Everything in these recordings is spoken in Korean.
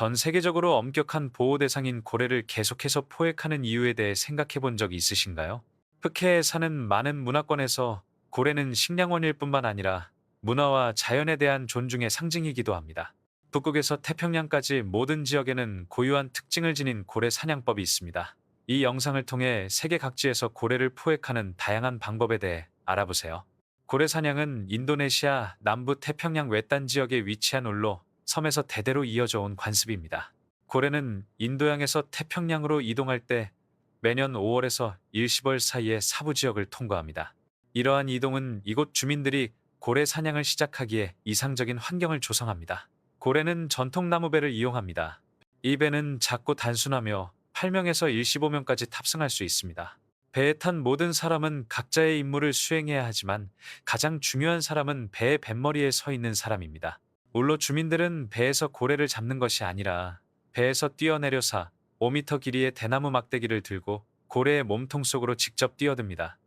전 세계적으로 엄격한 보호 대상인 고래를 계속해서 포획하는 이유에 대해 생각해 본 적이 있으신가요? 흑해에 사는 많은 문화권에서 고래는 식량원일 뿐만 아니라 문화와 자연에 대한 존중의 상징이기도 합니다. 북극에서 태평양까지 모든 지역에는 고유한 특징을 지닌 고래 사냥법이 있습니다. 이 영상을 통해 세계 각지에서 고래를 포획하는 다양한 방법에 대해 알아보세요. 고래 사냥은 인도네시아 남부 태평양 외딴 지역에 위치한 울로 섬에서 대대로 이어져 온 관습입니다. 고래는 인도양에서 태평양으로 이동할 때 매년 5월에서 일시월 사이에 사부 지역을 통과합니다. 이러한 이동은 이곳 주민들이 고래 사냥을 시작하기에 이상적인 환경을 조성합니다. 고래는 전통 나무배를 이용합니다. 이 배는 작고 단순하며 8명에서 15명까지 탑승할 수 있습니다. 배에 탄 모든 사람은 각자의 임무를 수행해야 하지만 가장 중요한 사람은 배의 뱃머리에 서 있는 사람입니다. 물론 주민들은 배에서 고래를 잡는 것이 아니라 배에서 뛰어내려서 5m 길이의 대나무 막대기를 들고 고래의 몸통 속으로 직접 뛰어듭니다.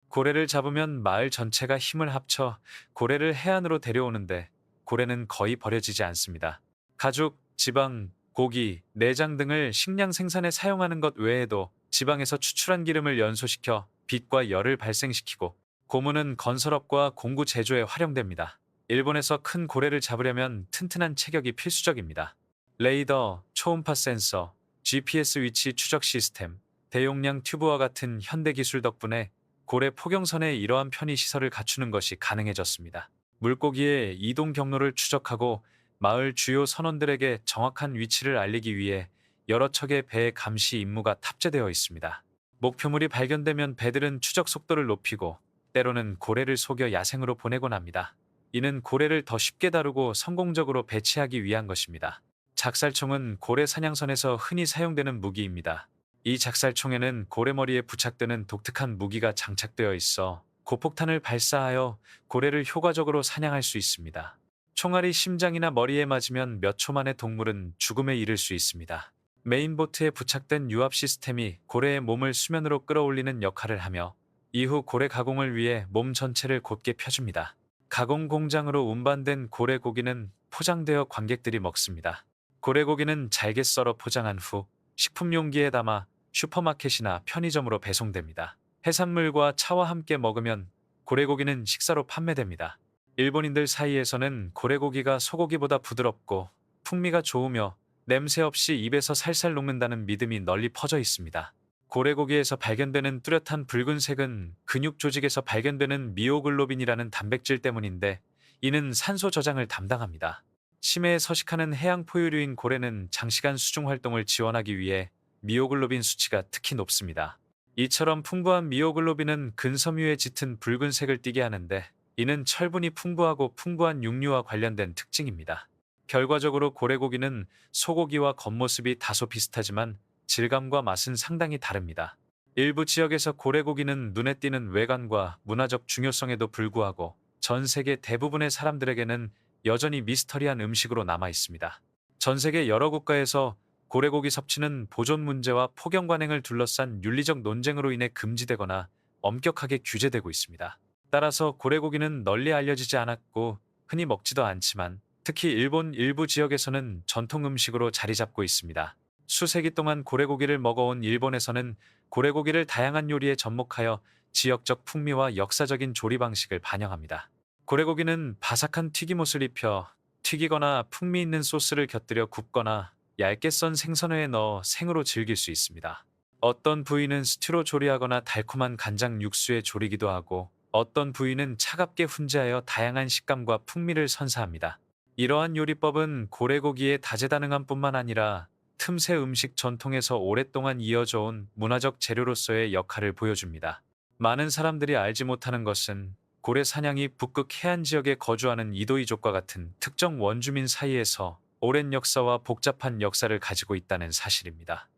고래를 잡으면 마을 전체가 힘을 합쳐 고래를 해안으로 데려오는데 고래는 거의 버려지지 않습니다. 가죽, 지방, 고기, 내장 등을 식량 생산에 사용하는 것 외에도 지방에서 추출한 기름을 연소시켜 빛과 열을 발생시키고 고무는 건설업과 공구 제조에 활용됩니다. 일본에서 큰 고래를 잡으려면 튼튼한 체격이 필수적입니다. 레이더, 초음파 센서, GPS 위치 추적 시스템, 대용량 튜브와 같은 현대 기술 덕분에 고래 포경선에 이러한 편의 시설을 갖추는 것이 가능해졌습니다. 물고기의 이동 경로를 추적하고 마을 주요 선원들에게 정확한 위치를 알리기 위해 여러 척의 배 감시 임무가 탑재되어 있습니다. 목표물이 발견되면 배들은 추적 속도를 높이고 때로는 고래를 속여 야생으로 보내곤 합니다. 이는 고래를 더 쉽게 다루고 성공적으로 배치하기 위한 것입니다. 작살총은 고래 사냥선에서 흔히 사용되는 무기입니다. 이 작살총에는 고래머리에 부착되는 독특한 무기가 장착되어 있어 고폭탄을 발사하여 고래를 효과적으로 사냥할 수 있습니다. 총알이 심장이나 머리에 맞으면 몇 초 만에 동물은 죽음에 이를 수 있습니다. 메인보트에 부착된 유압 시스템이 고래의 몸을 수면으로 끌어올리는 역할을 하며 이후 고래 가공을 위해 몸 전체를 곧게 펴줍니다. 가공 공장으로 운반된 고래 고기는 포장되어 관객들이 먹습니다. 고래 고기는 잘게 썰어 포장한 후 식품 용기에 담아 슈퍼마켓이나 편의점으로 배송됩니다. 해산물과 차와 함께 먹으면 고래고기는 식사로 판매됩니다. 일본인들 사이에서는 고래고기가 소고기보다 부드럽고 풍미가 좋으며 냄새 없이 입에서 살살 녹는다는 믿음이 널리 퍼져 있습니다. 고래고기에서 발견되는 뚜렷한 붉은색은 근육 조직에서 발견되는 미오글로빈이라는 단백질 때문인데 이는 산소 저장을 담당합니다. 심해에 서식하는 해양 포유류인 고래는 장시간 수중 활동을 지원하기 위해 미오글로빈 수치가 특히 높습니다. 이처럼 풍부한 미오글로빈은 근섬유에 짙은 붉은색을 띠게 하는데 이는 철분이 풍부하고 풍부한 육류와 관련된 특징입니다. 결과적으로 고래고기는 소고기와 겉모습이 다소 비슷하지만 질감과 맛은 상당히 다릅니다. 일부 지역에서 고래고기는 눈에 띄는 외관과 문화적 중요성에도 불구하고 전 세계 대부분의 사람들에게는 여전히 미스터리한 음식으로 남아 있습니다. 전 세계 여러 국가에서 고래고기 섭취는 보존 문제와 폭염 관행을 둘러싼 윤리적 논쟁으로 인해 금지되거나 엄격하게 규제되고 있습니다. 따라서 고래고기는 널리 알려지지 않았고 흔히 먹지도 않지만 특히 일본 일부 지역에서는 전통 음식으로 자리 잡고 있습니다. 수세기 동안 고래고기를 먹어온 일본에서는 고래고기를 다양한 요리에 접목하여 지역적 풍미와 역사적인 조리 방식을 반영합니다. 고래고기는 바삭한 튀김옷을 입혀 튀기거나 풍미 있는 소스를 곁들여 굽거나 얇게 썬 생선회에 넣어 생으로 즐길 수 있습니다. 어떤 부위는 스튜로 조리하거나 달콤한 간장 육수에 조리기도 하고 어떤 부위는 차갑게 훈제하여 다양한 식감과 풍미를 선사합니다. 이러한 요리법은 고래고기의 다재다능함 뿐만 아니라 틈새 음식 전통에서 오랫동안 이어져 온 문화적 재료로서의 역할을 보여줍니다. 많은 사람들이 알지 못하는 것은 고래 사냥이 북극 해안 지역에 거주하는 이도이족과 같은 특정 원주민 사이에서 오랜 역사와 복잡한 역사를 가지고 있다는 사실입니다.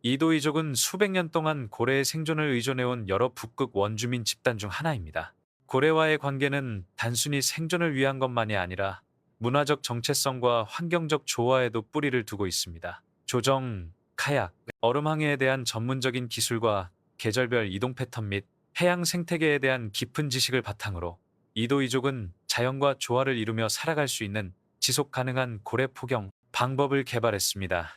이도이족은 수백 년 동안 고래의 생존을 의존해온 여러 북극 원주민 집단 중 하나입니다. 고래와의 관계는 단순히 생존을 위한 것만이 아니라 문화적 정체성과 환경적 조화에도 뿌리를 두고 있습니다. 조정, 카약, 얼음항해에 대한 전문적인 기술과 계절별 이동 패턴 및 해양 생태계에 대한 깊은 지식을 바탕으로 이도이족은 자연과 조화를 이루며 살아갈 수 있는 지속 가능한 고래 포경, 방법을 개발했습니다.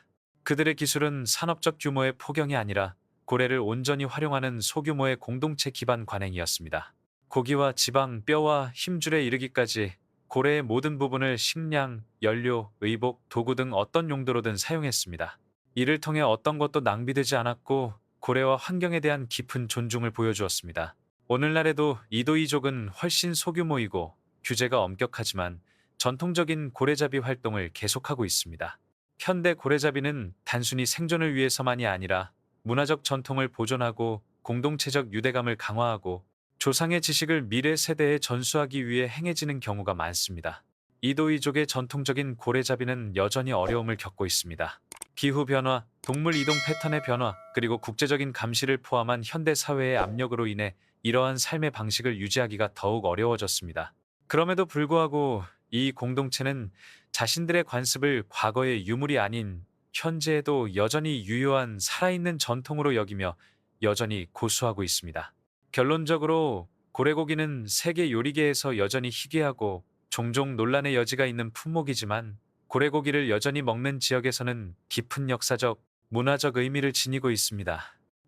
그들의 기술은 산업적 규모의 포경이 아니라 고래를 온전히 활용하는 소규모의 공동체 기반 관행이었습니다. 고기와 지방, 뼈와 힘줄에 이르기까지 고래의 모든 부분을 식량, 연료, 의복, 도구 등 어떤 용도로든 사용했습니다. 이를 통해 어떤 것도 낭비되지 않았고 고래와 환경에 대한 깊은 존중을 보여주었습니다. 오늘날에도 이도이족은 훨씬 소규모이고 규제가 엄격하지만 전통적인 고래잡이 활동을 계속하고 있습니다. 현대 고래잡이는 단순히 생존을 위해서만이 아니라 문화적 전통을 보존하고 공동체적 유대감을 강화하고 조상의 지식을 미래 세대에 전수하기 위해 행해지는 경우가 많습니다. 이도이족의 전통적인 고래잡이는 여전히 어려움을 겪고 있습니다. 기후 변화, 동물 이동 패턴의 변화, 그리고 국제적인 감시를 포함한 현대 사회의 압력으로 인해 이러한 삶의 방식을 유지하기가 더욱 어려워졌습니다. 그럼에도 불구하고 이 공동체는 자신들의 관습을 과거의 유물이 아닌 현재에도 여전히 유효한 살아있는 전통으로 여기며 여전히 고수하고 있습니다. 결론적으로 고래고기는 세계 요리계에서 여전히 희귀하고 종종 논란의 여지가 있는 품목이지만 고래고기를 여전히 먹는 지역에서는 깊은 역사적, 문화적 의미를 지니고 있습니다.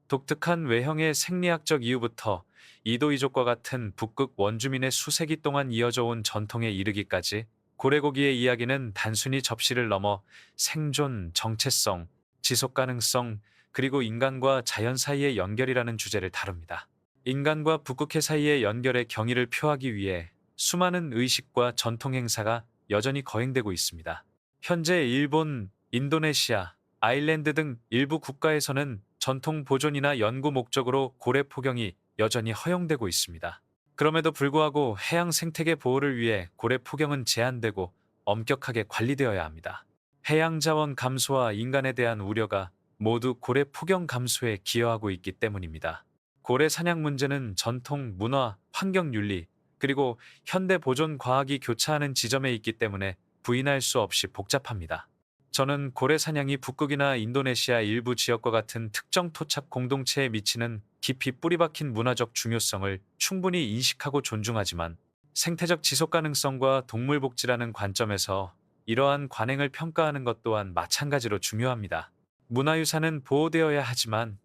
독특한 외형의 생리학적 이유부터 이도이족과 같은 북극 원주민의 수세기 동안 이어져 온 전통에 이르기까지 고래고기의 이야기는 단순히 접시를 넘어 생존, 정체성, 지속 가능성, 그리고 인간과 자연 사이의 연결이라는 주제를 다룹니다. 인간과 북극해 사이의 연결의 경의를 표하기 위해 수많은 의식과 전통 행사가 여전히 거행되고 있습니다. 현재 일본, 인도네시아, 아일랜드 등 일부 국가에서는 전통 보존이나 연구 목적으로 고래 포경이 여전히 허용되고 있습니다. 그럼에도 불구하고 해양 생태계 보호를 위해 고래 포경은 제한되고 엄격하게 관리되어야 합니다. 해양 자원 감소와 인간에 대한 우려가 모두 고래 포경 감소에 기여하고 있기 때문입니다. 고래 사냥 문제는 전통, 문화, 환경 윤리, 그리고 현대 보존 과학이 교차하는 지점에 있기 때문에 부인할 수 없이 복잡합니다. 저는 고래 사냥이 북극이나 인도네시아 일부 지역과 같은 특정 토착 공동체에 미치는 깊이 뿌리박힌 문화적 중요성을 충분히 인식하고 존중하지만 생태적 지속 가능성과 동물 복지라는 관점에서 이러한 관행을 평가하는 것 또한 마찬가지로 중요합니다. 문화유산은 보호되어야 하지만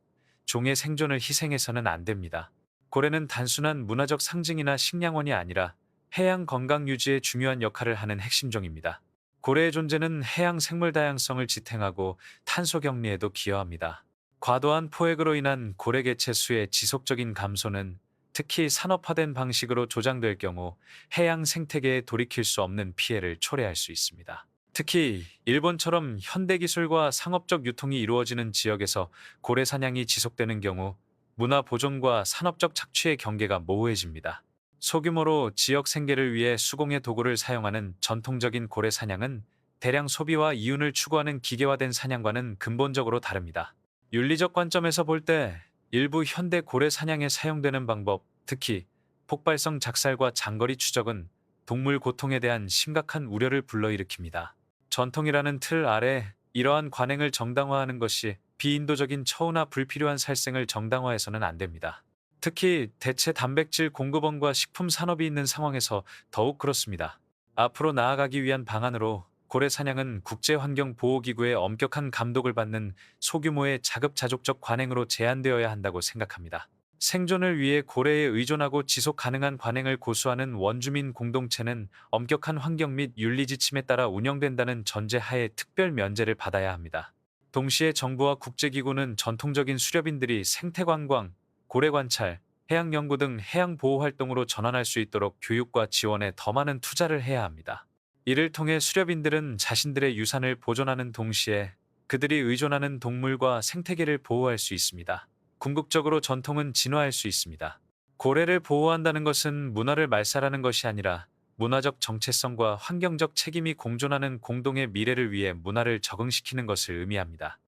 종의 생존을 희생해서는 안 됩니다. 고래는 단순한 문화적 상징이나 식량원이 아니라 해양 건강 유지에 중요한 역할을 하는 핵심종입니다. 고래의 존재는 해양 생물 다양성을 지탱하고 탄소 격리에도 기여합니다. 과도한 포획으로 인한 고래 개체 수의 지속적인 감소는 특히 산업화된 방식으로 조장될 경우 해양 생태계에 돌이킬 수 없는 피해를 초래할 수 있습니다. 특히 일본처럼 현대 기술과 상업적 유통이 이루어지는 지역에서 고래 사냥이 지속되는 경우 문화 보존과 산업적 착취의 경계가 모호해집니다. 소규모로 지역 생계를 위해 수공예 도구를 사용하는 전통적인 고래 사냥은 대량 소비와 이윤을 추구하는 기계화된 사냥과는 근본적으로 다릅니다. 윤리적 관점에서 볼 때 일부 현대 고래 사냥에 사용되는 방법, 특히 폭발성 작살과 장거리 추적은 동물 고통에 대한 심각한 우려를 불러일으킵니다. 전통이라는 틀 아래 이러한 관행을 정당화하는 것이 비인도적인 처우나 불필요한 살생을 정당화해서는 안 됩니다. 특히 대체 단백질 공급원과 식품 산업이 있는 상황에서 더욱 그렇습니다. 앞으로 나아가기 위한 방안으로 고래 사냥은 국제환경보호기구의 엄격한 감독을 받는 소규모의 자급자족적 관행으로 제한되어야 한다고 생각합니다. 생존을 위해 고래에 의존하고 지속 가능한 관행을 고수하는 원주민 공동체는 엄격한 환경 및 윤리 지침에 따라 운영된다는 전제하에 특별 면제를 받아야 합니다. 동시에 정부와 국제기구는 전통적인 수렵인들이 생태관광, 고래관찰, 해양연구 등 해양보호 활동으로 전환할 수 있도록 교육과 지원에 더 많은 투자를 해야 합니다. 이를 통해 수렵인들은 자신들의 유산을 보존하는 동시에 그들이 의존하는 동물과 생태계를 보호할 수 있습니다. 궁극적으로 전통은 진화할 수 있습니다. 고래를 보호한다는 것은 문화를 말살하는 것이 아니라 문화적 정체성과 환경적 책임이 공존하는 공동의 미래를 위해 문화를 적응시키는 것을 의미합니다.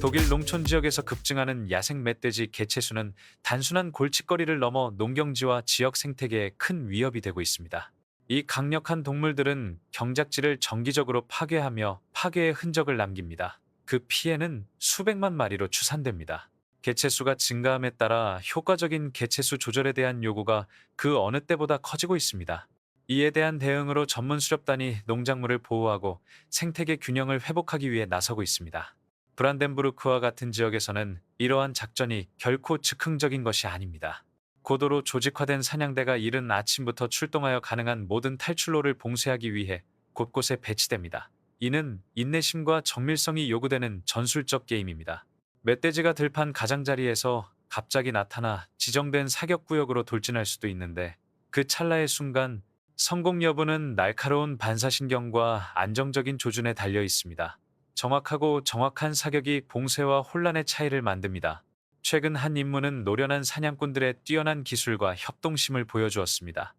독일 농촌 지역에서 급증하는 야생 멧돼지 개체 수는 단순한 골칫거리를 넘어 농경지와 지역 생태계에 큰 위협이 되고 있습니다. 이 강력한 동물들은 경작지를 정기적으로 파괴하며 파괴의 흔적을 남깁니다. 그 피해는 수백만 마리로 추산됩니다. 개체수가 증가함에 따라 효과적인 개체수 조절에 대한 요구가 그 어느 때보다 커지고 있습니다. 이에 대한 대응으로 전문 수렵단이 농작물을 보호하고 생태계 균형을 회복하기 위해 나서고 있습니다. 브란덴부르크와 같은 지역에서는 이러한 작전이 결코 즉흥적인 것이 아닙니다. 고도로 조직화된 사냥대가 이른 아침부터 출동하여 가능한 모든 탈출로를 봉쇄하기 위해 곳곳에 배치됩니다. 이는 인내심과 정밀성이 요구되는 전술적 게임입니다. 멧돼지가 들판 가장자리에서 갑자기 나타나 지정된 사격구역으로 돌진할 수도 있는데 그 찰나의 순간 성공 여부는 날카로운 반사신경과 안정적인 조준에 달려 있습니다. 정확하고 정확한 사격이 봉쇄와 혼란의 차이를 만듭니다. 최근 한 임무는 노련한 사냥꾼들의 뛰어난 기술과 협동심을 보여주었습니다.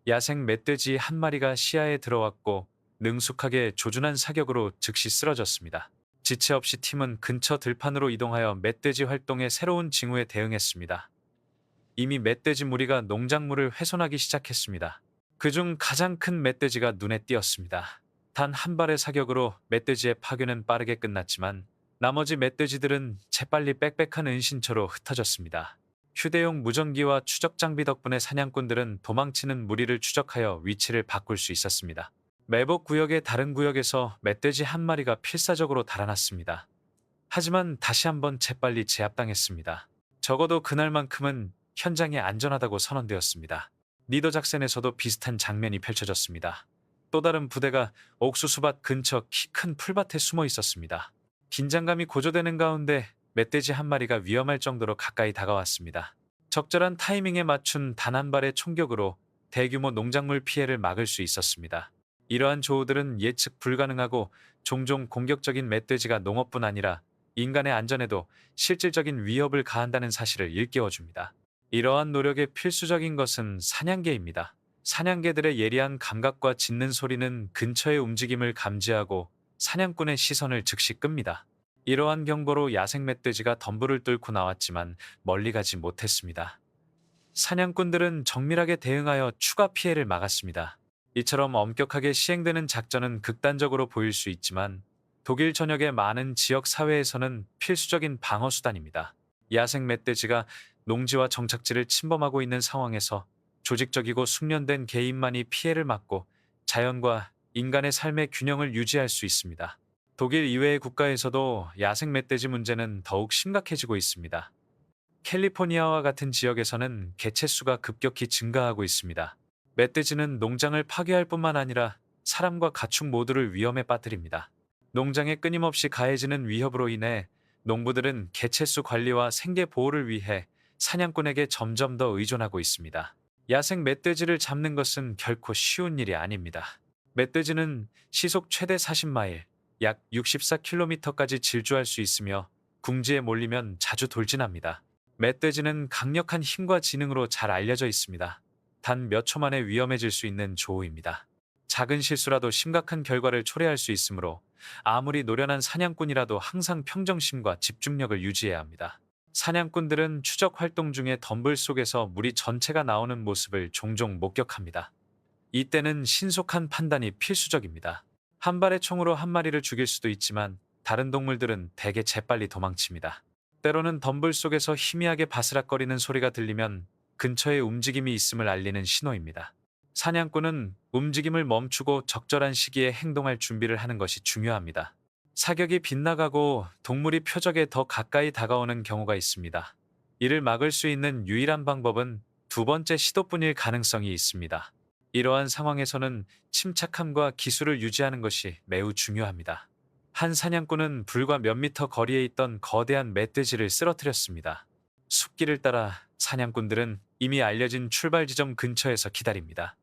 야생 멧돼지 한 마리가 시야에 들어왔고 능숙하게 조준한 사격으로 즉시 쓰러졌습니다. 지체 없이 팀은 근처 들판으로 이동하여 멧돼지 활동의 새로운 징후에 대응했습니다. 이미 멧돼지 무리가 농작물을 훼손하기 시작했습니다. 그중 가장 큰 멧돼지가 눈에 띄었습니다. 단 한 발의 사격으로 멧돼지의 파괴는 빠르게 끝났지만 나머지 멧돼지들은 재빨리 빽빽한 은신처로 흩어졌습니다. 휴대용 무전기와 추적 장비 덕분에 사냥꾼들은 도망치는 무리를 추적하여 위치를 바꿀 수 있었습니다. 매복 구역의 다른 구역에서 멧돼지 한 마리가 필사적으로 달아났습니다. 하지만 다시 한번 재빨리 제압당했습니다. 적어도 그날만큼은 현장이 안전하다고 선언되었습니다. 니더 작센에서도 비슷한 장면이 펼쳐졌습니다. 또 다른 부대가 옥수수밭 근처 키 큰 풀밭에 숨어 있었습니다. 긴장감이 고조되는 가운데 멧돼지 한 마리가 위험할 정도로 가까이 다가왔습니다. 적절한 타이밍에 맞춘 단 한 발의 총격으로 대규모 농작물 피해를 막을 수 있었습니다. 이러한 조우들은 예측 불가능하고 종종 공격적인 멧돼지가 농업뿐 아니라 인간의 안전에도 실질적인 위협을 가한다는 사실을 일깨워줍니다. 이러한 노력의 필수적인 것은 사냥개입니다. 사냥개들의 예리한 감각과 짖는 소리는 근처의 움직임을 감지하고 사냥꾼의 시선을 즉시 끕니다. 이러한 경보로 야생 멧돼지가 덤불을 뚫고 나왔지만 멀리 가지 못했습니다. 사냥꾼들은 정밀하게 대응하여 추가 피해를 막았습니다. 이처럼 엄격하게 시행되는 작전은 극단적으로 보일 수 있지만 독일 전역의 많은 지역 사회에서는 필수적인 방어 수단입니다. 야생 멧돼지가 농지와 정착지를 침범하고 있는 상황에서 조직적이고 숙련된 개인만이 피해를 막고 자연과 인간의 삶의 균형을 유지할 수 있습니다. 독일 이외의 국가에서도 야생 멧돼지 문제는 더욱 심각해지고 있습니다. 캘리포니아와 같은 지역에서는 개체수가 급격히 증가하고 있습니다. 멧돼지는 농장을 파괴할 뿐만 아니라 사람과 가축 모두를 위험에 빠뜨립니다. 농장에 끊임없이 가해지는 위협으로 인해 농부들은 개체수 관리와 생계 보호를 위해 사냥꾼에게 점점 더 의존하고 있습니다. 야생 멧돼지를 잡는 것은 결코 쉬운 일이 아닙니다. 멧돼지는 시속 최대 40마일, 약 64km까지 질주할 수 있으며 궁지에 몰리면 자주 돌진합니다. 멧돼지는 강력한 힘과 지능으로 잘 알려져 있습니다. 단 몇 초 만에 위험해질 수 있는 조우입니다. 작은 실수라도 심각한 결과를 초래할 수 있으므로 아무리 노련한 사냥꾼이라도 항상 평정심과 집중력을 유지해야 합니다. 사냥꾼들은 추적 활동 중에 덤불 속에서 무리 전체가 나오는 모습을 종종 목격합니다. 이때는 신속한 판단이 필수적입니다. 한 발의 총으로 한 마리를 죽일 수도 있지만 다른 동물들은 대개 재빨리 도망칩니다. 때로는 덤불 속에서 희미하게 바스락거리는 소리가 들리면 근처에 움직임이 있음을 알리는 신호입니다. 사냥꾼은 움직임을 멈추고 적절한 시기에 행동할 준비를 하는 것이 중요합니다. 사격이 빗나가고 동물이 표적에 더 가까이 다가오는 경우가 있습니다. 이를 막을 수 있는 유일한 방법은 두 번째 시도뿐일 가능성이 있습니다. 이러한 상황에서는 침착함과 기술을 유지하는 것이 매우 중요합니다. 한 사냥꾼은 불과 몇 미터 거리에 있던 거대한 멧돼지를 쓰러뜨렸습니다. 숲길을 따라 사냥꾼들은 이미 알려진 출발 지점 근처에서 기다립니다.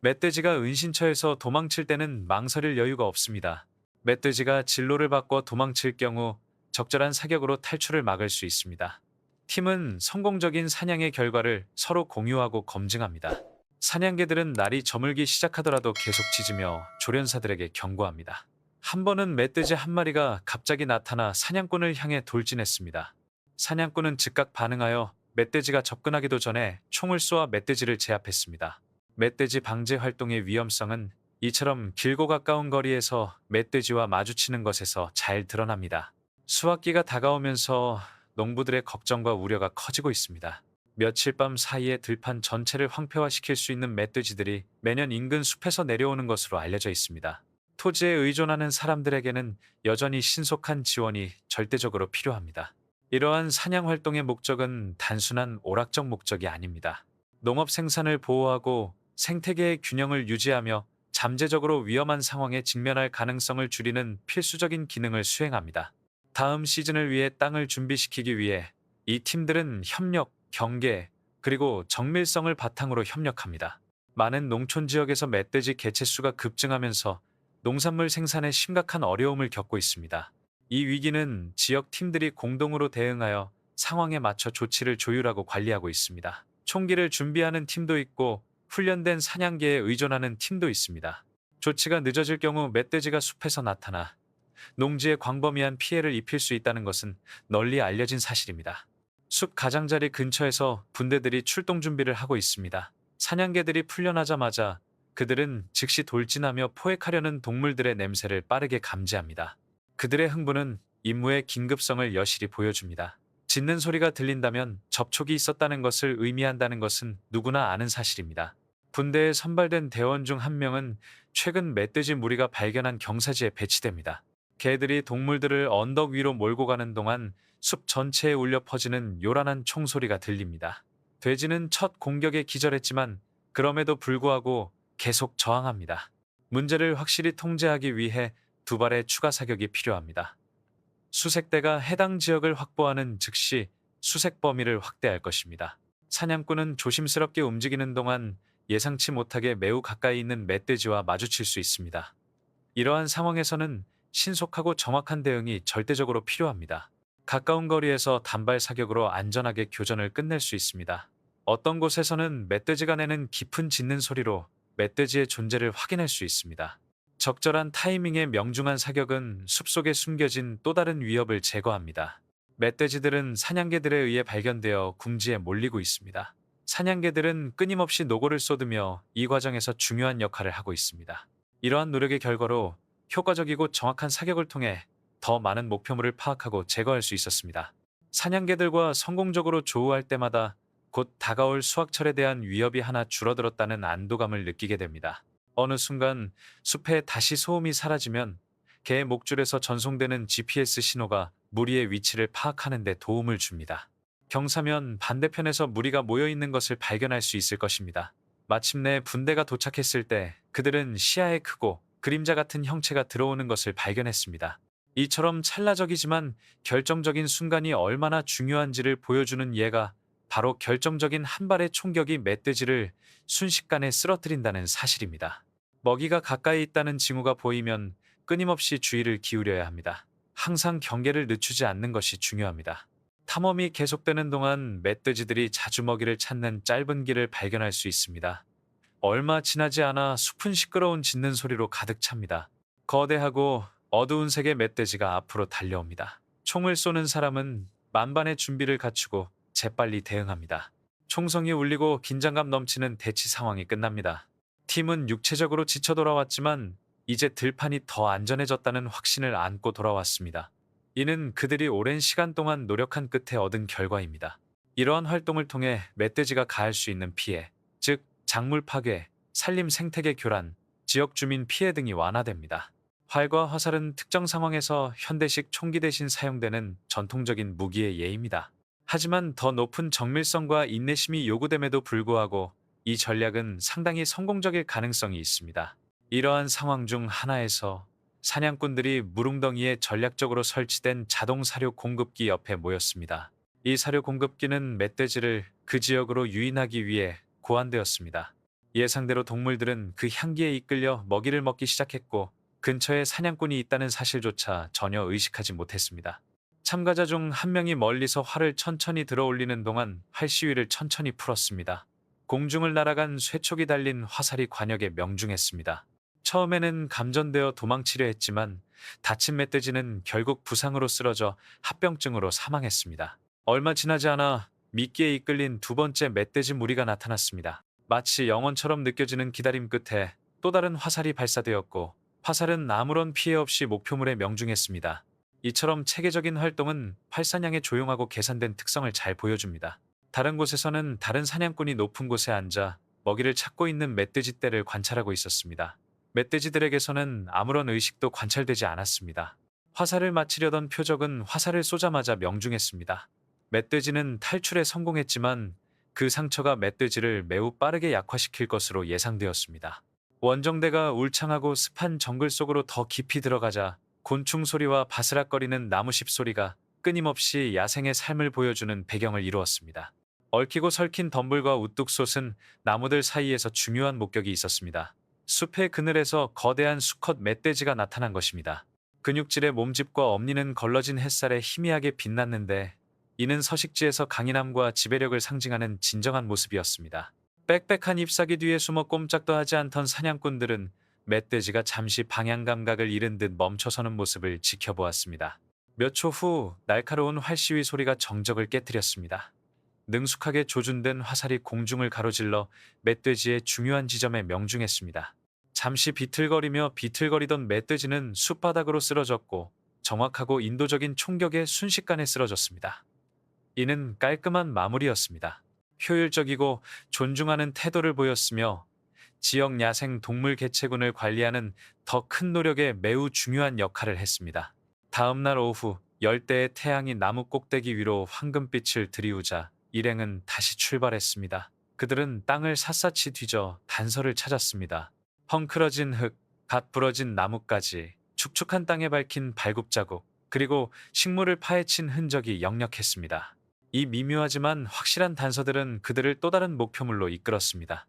멧돼지가 은신처에서 도망칠 때는 망설일 여유가 없습니다. 멧돼지가 진로를 바꿔 도망칠 경우 적절한 사격으로 탈출을 막을 수 있습니다. 팀은 성공적인 사냥의 결과를 서로 공유하고 검증합니다. 사냥개들은 날이 저물기 시작하더라도 계속 짖으며 조련사들에게 경고합니다. 한 번은 멧돼지 한 마리가 갑자기 나타나 사냥꾼을 향해 돌진했습니다. 사냥꾼은 즉각 반응하여 멧돼지가 접근하기도 전에 총을 쏘아 멧돼지를 제압했습니다. 멧돼지 방제 활동의 위험성은 이처럼 길고 가까운 거리에서 멧돼지와 마주치는 것에서 잘 드러납니다. 수확기가 다가오면서 농부들의 걱정과 우려가 커지고 있습니다. 며칠 밤 사이에 들판 전체를 황폐화시킬 수 있는 멧돼지들이 매년 인근 숲에서 내려오는 것으로 알려져 있습니다. 토지에 의존하는 사람들에게는 여전히 신속한 지원이 절대적으로 필요합니다. 이러한 사냥 활동의 목적은 단순한 오락적 목적이 아닙니다. 농업 생산을 보호하고 생태계의 균형을 유지하며 잠재적으로 위험한 상황에 직면할 가능성을 줄이는 필수적인 기능을 수행합니다. 다음 시즌을 위해 땅을 준비시키기 위해 이 팀들은 협력, 경계, 그리고 정밀성을 바탕으로 협력합니다. 많은 농촌 지역에서 멧돼지 개체 수가 급증하면서 농산물 생산에 심각한 어려움을 겪고 있습니다. 이 위기는 지역 팀들이 공동으로 대응하여 상황에 맞춰 조치를 조율하고 관리하고 있습니다. 총기를 준비하는 팀도 있고 훈련된 사냥개에 의존하는 팀도 있습니다. 조치가 늦어질 경우 멧돼지가 숲에서 나타나 농지에 광범위한 피해를 입힐 수 있다는 것은 널리 알려진 사실입니다. 숲 가장자리 근처에서 분대들이 출동 준비를 하고 있습니다. 사냥개들이 풀려나자마자 그들은 즉시 돌진하며 포획하려는 동물들의 냄새를 빠르게 감지합니다. 그들의 흥분은 임무의 긴급성을 여실히 보여줍니다. 짖는 소리가 들린다면 접촉이 있었다는 것을 의미한다는 것은 누구나 아는 사실입니다. 분대에 선발된 대원 중 한 명은 최근 멧돼지 무리가 발견한 경사지에 배치됩니다. 개들이 동물들을 언덕 위로 몰고 가는 동안 숲 전체에 울려 퍼지는 요란한 총소리가 들립니다. 돼지는 첫 공격에 기절했지만 그럼에도 불구하고 계속 저항합니다. 문제를 확실히 통제하기 위해 두 발의 추가 사격이 필요합니다. 수색대가 해당 지역을 확보하는 즉시 수색 범위를 확대할 것입니다. 사냥꾼은 조심스럽게 움직이는 동안 예상치 못하게 매우 가까이 있는 멧돼지와 마주칠 수 있습니다. 이러한 상황에서는 신속하고 정확한 대응이 절대적으로 필요합니다. 가까운 거리에서 단발 사격으로 안전하게 교전을 끝낼 수 있습니다. 어떤 곳에서는 멧돼지가 내는 깊은 짖는 소리로 멧돼지의 존재를 확인할 수 있습니다. 적절한 타이밍의 명중한 사격은 숲속에 숨겨진 또 다른 위협을 제거합니다. 멧돼지들은 사냥개들에 의해 발견되어 궁지에 몰리고 있습니다. 사냥개들은 끊임없이 노고를 쏟으며 이 과정에서 중요한 역할을 하고 있습니다. 이러한 노력의 결과로 효과적이고 정확한 사격을 통해 더 많은 목표물을 파악하고 제거할 수 있었습니다. 사냥개들과 성공적으로 조우할 때마다 곧 다가올 수확철에 대한 위협이 하나 줄어들었다는 안도감을 느끼게 됩니다. 어느 순간 숲에 다시 소음이 사라지면 개의 목줄에서 전송되는 GPS 신호가 무리의 위치를 파악하는 데 도움을 줍니다. 경사면 반대편에서 무리가 모여 있는 것을 발견할 수 있을 것입니다. 마침내 분대가 도착했을 때 그들은 시야에 크고 그림자 같은 형체가 들어오는 것을 발견했습니다. 이처럼 찰나적이지만 결정적인 순간이 얼마나 중요한지를 보여주는 예가 바로 결정적인 한 발의 총격이 멧돼지를 순식간에 쓰러뜨린다는 사실입니다. 먹이가 가까이 있다는 징후가 보이면 끊임없이 주의를 기울여야 합니다. 항상 경계를 늦추지 않는 것이 중요합니다. 탐험이 계속되는 동안 멧돼지들이 자주 먹이를 찾는 짧은 길을 발견할 수 있습니다. 얼마 지나지 않아 숲은 시끄러운 짖는 소리로 가득 찹니다. 거대하고 어두운 색의 멧돼지가 앞으로 달려옵니다. 총을 쏘는 사람은 만반의 준비를 갖추고 재빨리 대응합니다. 총성이 울리고 긴장감 넘치는 대치 상황이 끝납니다. 팀은 육체적으로 지쳐 돌아왔지만 이제 들판이 더 안전해졌다는 확신을 안고 돌아왔습니다. 이는 그들이 오랜 시간 동안 노력한 끝에 얻은 결과입니다. 이러한 활동을 통해 멧돼지가 가할 수 있는 피해, 즉 작물 파괴, 산림 생태계 교란, 지역 주민 피해 등이 완화됩니다. 활과 화살은 특정 상황에서 현대식 총기 대신 사용되는 전통적인 무기의 예입니다. 하지만 더 높은 정밀성과 인내심이 요구됨에도 불구하고 이 전략은 상당히 성공적일 가능성이 있습니다. 이러한 상황 중 하나에서 사냥꾼들이 무릉덩이에 전략적으로 설치된 자동 사료 공급기 옆에 모였습니다. 이 사료 공급기는 멧돼지를 그 지역으로 유인하기 위해 고안되었습니다. 예상대로 동물들은 그 향기에 이끌려 먹이를 먹기 시작했고 근처에 사냥꾼이 있다는 사실조차 전혀 의식하지 못했습니다. 참가자 중 한 명이 멀리서 활을 천천히 들어올리는 동안 활 시위를 천천히 풀었습니다. 공중을 날아간 쇠촉이 달린 화살이 관역에 명중했습니다. 처음에는 감전되어 도망치려 했지만 다친 멧돼지는 결국 부상으로 쓰러져 합병증으로 사망했습니다. 얼마 지나지 않아 미끼에 이끌린 두 번째 멧돼지 무리가 나타났습니다. 마치 영원처럼 느껴지는 기다림 끝에 또 다른 화살이 발사되었고, 화살은 아무런 피해 없이 목표물에 명중했습니다. 이처럼 체계적인 활동은 활사냥의 조용하고 계산된 특성을 잘 보여줍니다. 다른 곳에서는 다른 사냥꾼이 높은 곳에 앉아 먹이를 찾고 있는 멧돼지 떼를 관찰하고 있었습니다. 멧돼지들에게서는 아무런 의식도 관찰되지 않았습니다. 화살을 맞히려던 표적은 화살을 쏘자마자 명중했습니다. 멧돼지는 탈출에 성공했지만 그 상처가 멧돼지를 매우 빠르게 약화시킬 것으로 예상되었습니다. 원정대가 울창하고 습한 정글 속으로 더 깊이 들어가자 곤충 소리와 바스락거리는 나무십 소리가 끊임없이 야생의 삶을 보여주는 배경을 이루었습니다. 얽히고 설킨 덤불과 우뚝 솟은 나무들 사이에서 중요한 목격이 있었습니다. 숲의 그늘에서 거대한 수컷 멧돼지가 나타난 것입니다. 근육질의 몸집과 엄니는 걸러진 햇살에 희미하게 빛났는데, 이는 서식지에서 강인함과 지배력을 상징하는 진정한 모습이었습니다. 빽빽한 잎사귀 뒤에 숨어 꼼짝도 하지 않던 사냥꾼들은 멧돼지가 잠시 방향 감각을 잃은 듯 멈춰서는 모습을 지켜보았습니다. 몇 초 후 날카로운 활시위 소리가 정적을 깨뜨렸습니다. 능숙하게 조준된 화살이 공중을 가로질러 멧돼지의 중요한 지점에 명중했습니다. 잠시 비틀거리며 비틀거리던 멧돼지는 숲바닥으로 쓰러졌고, 정확하고 인도적인 총격에 순식간에 쓰러졌습니다. 이는 깔끔한 마무리였습니다. 효율적이고 존중하는 태도를 보였으며, 지역 야생 동물 개체군을 관리하는 더 큰 노력에 매우 중요한 역할을 했습니다. 다음 날 오후, 열대의 태양이 나무 꼭대기 위로 황금빛을 들이우자 일행은 다시 출발했습니다. 그들은 땅을 샅샅이 뒤져 단서를 찾았습니다. 헝클어진 흙, 갓 부러진 나뭇가지, 축축한 땅에 밝힌 발굽자국, 그리고 식물을 파헤친 흔적이 역력했습니다. 이 미묘하지만 확실한 단서들은 그들을 또 다른 목표물로 이끌었습니다.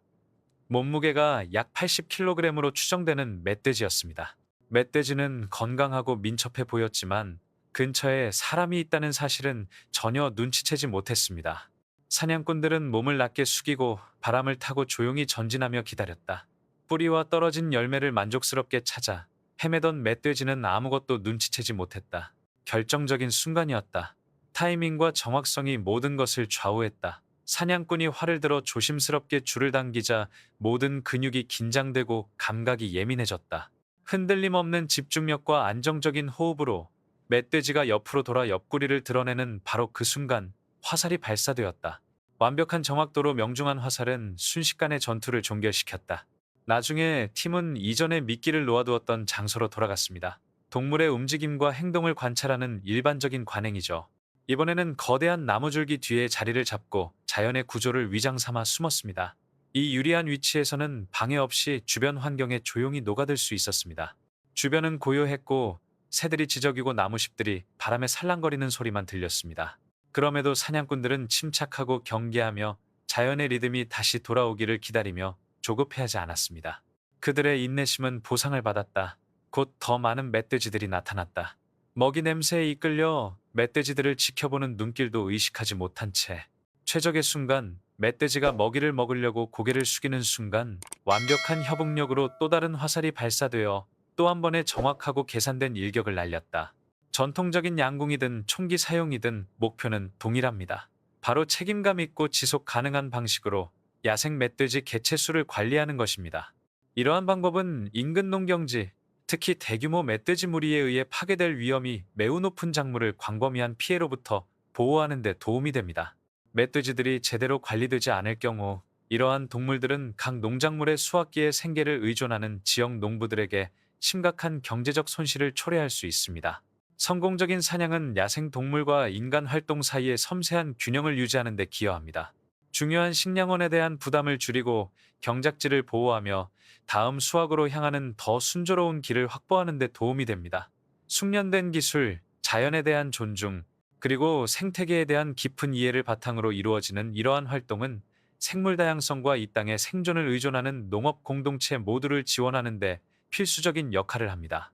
몸무게가 약 80kg으로 추정되는 멧돼지였습니다. 멧돼지는 건강하고 민첩해 보였지만 근처에 사람이 있다는 사실은 전혀 눈치채지 못했습니다. 사냥꾼들은 몸을 낮게 숙이고 바람을 타고 조용히 전진하며 기다렸다. 뿌리와 떨어진 열매를 만족스럽게 찾아 헤매던 멧돼지는 아무것도 눈치채지 못했다. 결정적인 순간이었다. 타이밍과 정확성이 모든 것을 좌우했다. 사냥꾼이 활을 들어 조심스럽게 줄을 당기자 모든 근육이 긴장되고 감각이 예민해졌다. 흔들림 없는 집중력과 안정적인 호흡으로 멧돼지가 옆으로 돌아 옆구리를 드러내는 바로 그 순간 화살이 발사되었다. 완벽한 정확도로 명중한 화살은 순식간에 전투를 종결시켰다. 나중에 팀은 이전에 미끼를 놓아두었던 장소로 돌아갔습니다. 동물의 움직임과 행동을 관찰하는 일반적인 관행이죠. 이번에는 거대한 나무줄기 뒤에 자리를 잡고 자연의 구조를 위장 삼아 숨었습니다. 이 유리한 위치에서는 방해 없이 주변 환경에 조용히 녹아들 수 있었습니다. 주변은 고요했고 새들이 지저귀고 나무십들이 바람에 살랑거리는 소리만 들렸습니다. 그럼에도 사냥꾼들은 침착하고 경계하며 자연의 리듬이 다시 돌아오기를 기다리며 조급해하지 않았습니다. 그들의 인내심은 보상을 받았다. 곧 더 많은 멧돼지들이 나타났다. 먹이 냄새에 이끌려 멧돼지들을 지켜보는 눈길도 의식하지 못한 채 최적의 순간, 멧돼지가 먹이를 먹으려고 고개를 숙이는 순간 완벽한 협응력으로 또 다른 화살이 발사되어 또 한 번의 정확하고 계산된 일격을 날렸다. 전통적인 양궁이든 총기 사용이든 목표는 동일합니다. 바로 책임감 있고 지속 가능한 방식으로 야생 멧돼지 개체 수를 관리하는 것입니다. 이러한 방법은 인근 농경지, 특히 대규모 멧돼지 무리에 의해 파괴될 위험이 매우 높은 작물을 광범위한 피해로부터 보호하는 데 도움이 됩니다. 멧돼지들이 제대로 관리되지 않을 경우 이러한 동물들은 각 농작물의 수확기에 생계를 의존하는 지역 농부들에게 심각한 경제적 손실을 초래할 수 있습니다. 성공적인 사냥은 야생 동물과 인간 활동 사이의 섬세한 균형을 유지하는 데 기여합니다. 중요한 식량원에 대한 부담을 줄이고 경작지를 보호하며 다음 수확으로 향하는 더 순조로운 길을 확보하는 데 도움이 됩니다. 숙련된 기술, 자연에 대한 존중, 그리고 생태계에 대한 깊은 이해를 바탕으로 이루어지는 이러한 활동은 생물 다양성과 이 땅의 생존을 의존하는 농업 공동체 모두를 지원하는 데 필수적인 역할을 합니다.